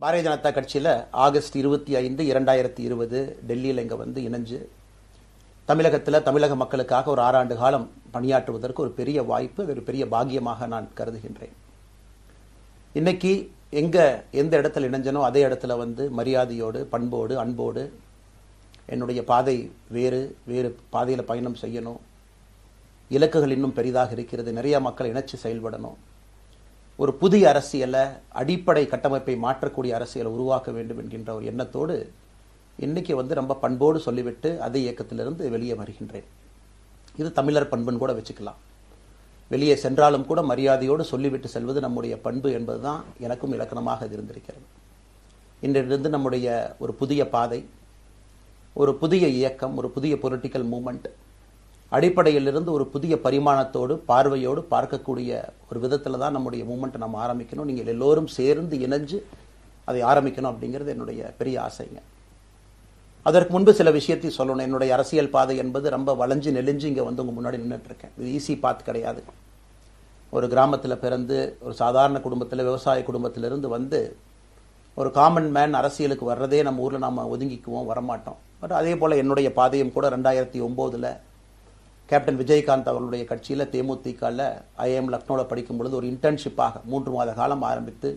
பாரதிய ஜனதா கட்சியில் ஆகஸ்ட் 25, 2020 டெல்லியில் இங்கே வந்து இணைஞ்சு தமிழகத்தில் தமிழக மக்களுக்காக ஒரு 6 ஆண்டு காலம் பணியாற்றுவதற்கு ஒரு பெரிய வாய்ப்பு, ஒரு பெரிய பாக்கியமாக நான் கருதுகின்றேன். இன்னைக்கு எந்த இடத்துல இணைஞ்சனோ அதே இடத்துல வந்து மரியாதையோடு, பண்போடு, அன்போடு என்னுடைய பாதை வேறு பாதையில் பயணம் செய்யணும். இலக்குகள் இன்னும் பெரிதாக இருக்கிறது. நிறைய மக்கள் இணைச்சு செயல்படணும். ஒரு புதிய அரசியலை, அடிப்படை கட்டமைப்பை மாற்றக்கூடிய அரசியலை உருவாக்க வேண்டும் என்கின்ற ஒரு எண்ணத்தோடு இன்னைக்கு வந்து ரொம்ப பண்போடு சொல்லிவிட்டு அதே இயக்கத்திலிருந்து வெளியே வருகின்றேன். இது தமிழர் பண்புன்னு கூட வச்சுக்கலாம். வெளியே சென்றாலும் கூட மரியாதையோடு சொல்லிவிட்டு செல்வது நம்முடைய பண்பு என்பதுதான் எனக்கும் இலக்கணமாக இருந்திருக்கிறது. இன்றிலிருந்து நம்முடைய ஒரு புதிய பாதை, ஒரு புதிய இயக்கம், ஒரு புதிய பொலிட்டிக்கல் மூமெண்ட், அடிப்படையிலிருந்து ஒரு புதிய பரிமாணத்தோடு, பார்வையோடு பார்க்கக்கூடிய ஒரு விதத்தில் தான் நம்முடைய மூமெண்ட்டை நம்ம ஆரம்பிக்கணும். நீங்கள் எல்லோரும் சேர்ந்து இணைஞ்சு அதை ஆரம்பிக்கணும் அப்படிங்கிறது என்னுடைய பெரிய ஆசைங்க. அதற்கு முன்பு சில விஷயத்தை சொல்லணும். என்னுடைய அரசியல் பாதை என்பது ரொம்ப வளைஞ்சு நெளிஞ்சு இங்கே வந்து உங்கள் முன்னாடி நின்றுட்டு இருக்கேன். இது ஈஸி பாத் கிடையாது. ஒரு கிராமத்தில் பிறந்து ஒரு சாதாரண குடும்பத்தில், விவசாய குடும்பத்திலிருந்து வந்து ஒரு காமன் மேன் அரசியலுக்கு வர்றதே நம்ம ஊரில் நாம் ஒதுங்கிக்குவோம், வரமாட்டோம். பட் அதே போல் என்னுடைய பாதையும் கூட 2009 கேப்டன் விஜயகாந்த் அவர்களுடைய கட்சியில் தேமுதிகவில் ஐஎம் லக்னோவில் படிக்கும் பொழுது ஒரு இன்டர்ன்ஷிப்பாக 3 மாத காலம் ஆரம்பித்து,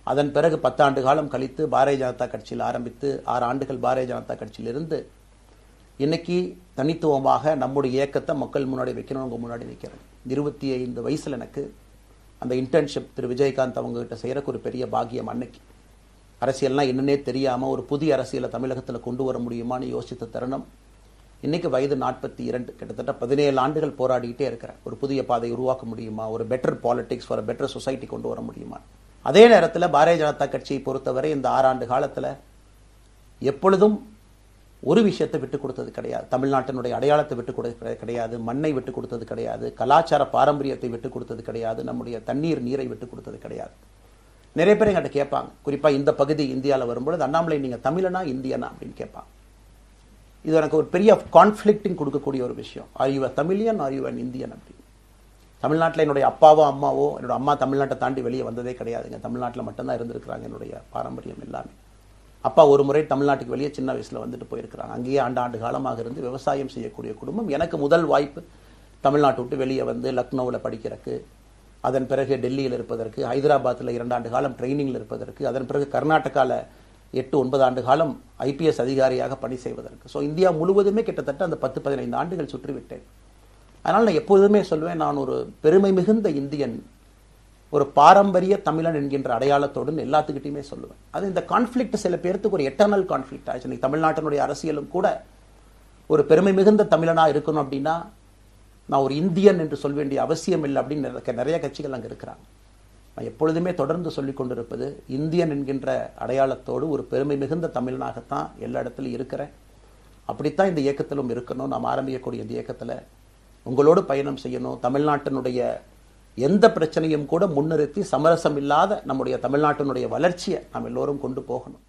அதன் பிறகு 10 ஆண்டு காலம் கழித்து பாரதிய ஜனதா கட்சியில் ஆரம்பித்து 6 ஆண்டுகள் பாரதிய ஜனதா கட்சியிலிருந்து இன்னைக்கு தனித்துவமாக நம்முடைய இயக்கத்தை மக்கள் முன்னாடி வைக்கணும். உங்க முன்னாடி வைக்கிறேன். 25 வயசுல எனக்கு அந்த இன்டர்ன்ஷிப் திரு விஜயகாந்த் அவங்க கிட்ட செய்யறக்கு ஒரு பெரிய பாக்கியம். அன்னைக்கு அரசியல்னா என்னன்னே தெரியாம ஒரு புதிய அரசியலை தமிழகத்தில் கொண்டு வர முடியுமான்னு யோசித்த தருணம். இன்னைக்கு வயது 42, கிட்டத்தட்ட 17 ஆண்டுகள் போராடிக்கிட்டே இருக்கிறேன். ஒரு புதிய பாதை உருவாக்க முடியுமா, ஒரு பெட்டர் பாலிடிக்ஸ், ஒரு பெட்டர் சொசைட்டி கொண்டு வர முடியுமா. அதே நேரத்தில் பாரதிய ஜனதா கட்சியை பொறுத்தவரை இந்த 6 ஆண்டு காலத்தில் எப்பொழுதும் ஒரு விஷயத்தை விட்டு கொடுத்தது கிடையாது. தமிழ்நாட்டினுடைய அடையாளத்தை விட்டு கொடுத்தது கிடையாது, மண்ணை விட்டு கொடுத்தது கிடையாது, கலாச்சார பாரம்பரியத்தை விட்டு கொடுத்தது கிடையாது, நம்முடைய நீரை விட்டு கொடுத்தது கிடையாது. நிறைய பேர் எங்கிட்ட கேட்பாங்க, குறிப்பாக இந்த பகுதி இந்தியாவில் வரும்பொழுது, அண்ணாமலை நீங்கள் தமிழனா இந்தியனா அப்படின்னு கேட்பாங்க. இது எனக்கு ஒரு பெரிய கான்ஃப்ளிக்டிங் கொடுக்கக்கூடிய ஒரு விஷயம். Are you a Tamilian, are you an Indian அப்படின்னு. தமிழ்நாட்டில் என்னுடைய அப்பாவோ அம்மாவோ, என்னோட அம்மா தமிழ்நாட்டை தாண்டி வெளியே வந்ததே கிடையாதுங்க. தமிழ்நாட்டில் மட்டும்தான் இருந்திருக்கிறாங்க. என்னுடைய பாரம்பரியம் எல்லாமே. அப்பா ஒரு முறை தமிழ்நாட்டுக்கு வெளியே சின்ன வயசில் வந்துட்டு போயிருக்கிறாங்க. அங்கேயே ஆண்டு காலமாக இருந்து விவசாயம் செய்யக்கூடிய குடும்பம். எனக்கு முதல் வாய்ப்பு தமிழ்நாட்டை விட்டு வெளியே வந்து லக்னோவில் படிக்கிறதுக்கு, அதன் பிறகு டெல்லியில் இருப்பதற்கு, ஹைதராபாத்தில் 2 ஆண்டு காலம் ட்ரைனிங்கில் இருப்பதற்கு, அதன் பிறகு கர்நாடகாவில் 8-9 ஆண்டு காலம் IPS அதிகாரியாக பணி செய்வதற்கு. ஸோ இந்தியா முழுவதுமே கிட்டத்தட்ட அந்த 10-15 ஆண்டுகள் சுற்றிவிட்டேன். அதனால் நான் எப்போதுமே சொல்லுவேன், நான் ஒரு பெருமை மிகுந்த இந்தியன், ஒரு பாரம்பரிய தமிழன் என்கின்ற அடையாளத்தோடு எல்லாத்துக்கிட்டையுமே சொல்லுவேன். அது இந்த கான்ஃப்ளிக்ட் சில பேருக்கு ஒரு எட்டர்னல் கான்ஃப்ளிக்ட் ஆச்சு. இன்னைக்கு தமிழ்நாட்டினுடைய அரசியலும் கூட ஒரு பெருமை மிகுந்த தமிழனாக இருக்கணும் அப்படின்னா நான் ஒரு இந்தியன் என்று சொல்ல வேண்டிய அவசியம் இல்லை அப்படின்னு நிறைய கட்சிகள் அங்கே இருக்கிறாங்க. நான் எப்பொழுதுமே தொடர்ந்து சொல்லிக் கொண்டிருப்பது, இந்தியன் என்கின்ற அடையாளத்தோடு ஒரு பெருமை மிகுந்த தமிழனாகத்தான் எல்லா இடத்துலையும் இருக்கிறேன். அப்படித்தான் இந்த இயக்கத்திலும் இருக்கணும். நாம் ஆரம்பிக்கக்கூடிய இந்த இயக்கத்தில் உங்களோடு பயணம் செய்யணும். தமிழ்நாட்டினுடைய எந்த பிரச்சனையும் கூட முன்னிறுத்தி சமரசம் இல்லாத நம்முடைய தமிழ்நாட்டினுடைய வளர்ச்சியை நாம் எல்லோரும் கொண்டு போகணும்.